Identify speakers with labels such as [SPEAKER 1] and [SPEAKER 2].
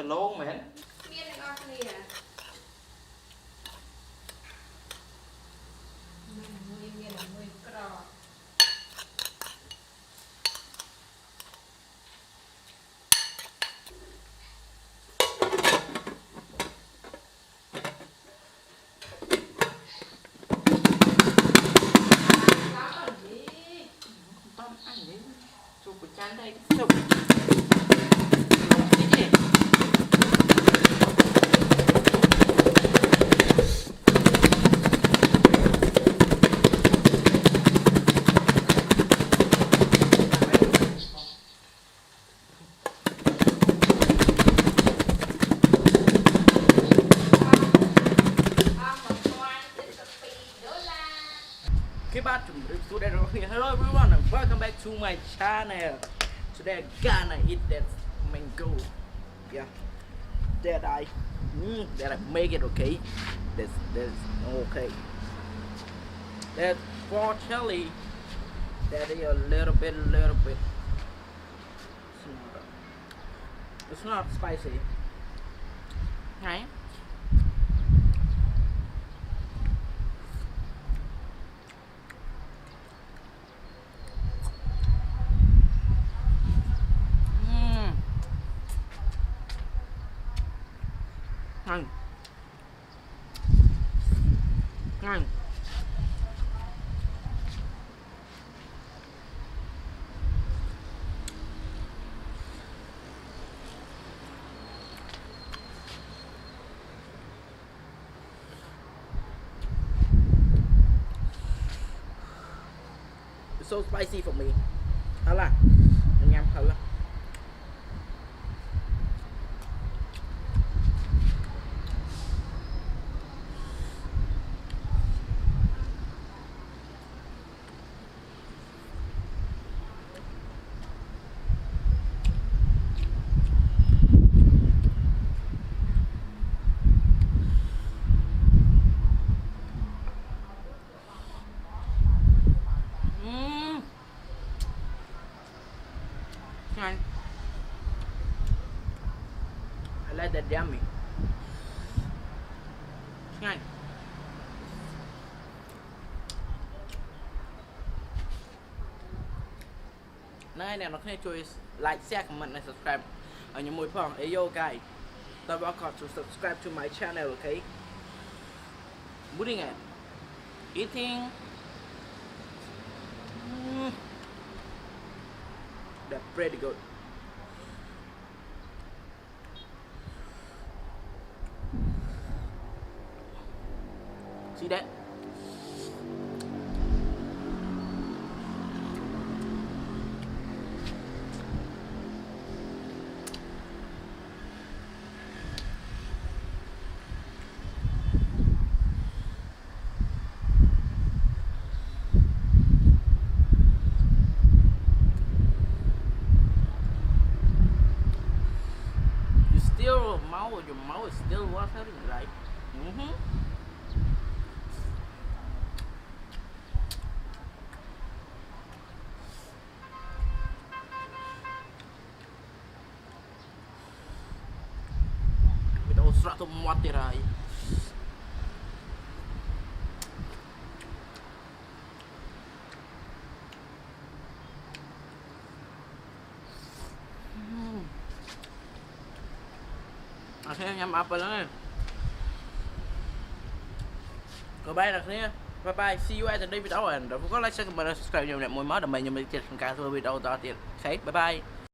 [SPEAKER 1] จะโล่งไหม
[SPEAKER 2] เมียนออกนี่อ่ะมือเมียนมือกรอบ
[SPEAKER 1] chụp cái chán đây chụp cái gì cái bát chúng tôi đây rồi. Hello everyone and welcome back to my channel. Today I'm gonna eat that mango. Yeah, that I make it okay. That's okay. That for chili, that is a little bit. It's not spicy. Right? Ngon ngon It's so spicy for me. Đó là nhắm thử. I like that yummy. Ngon. Này nè, nó có thể chui like, share, comment and subscribe ở những mùi phong. Hey yo guys, don't forget to subscribe to my channel, okay? Moving at eating. That's pretty good. See that? Your mouth is still watering, right? Kita usrak tu muat tirai. Akhirnya nhắm apple đó. Rồi bye là thế. Bye bye. See you at the video and don't forget like, share, comment, and subscribe cho mình mỗi mới để mình nhận được trên kênh video tiếp. Okay, bye bye.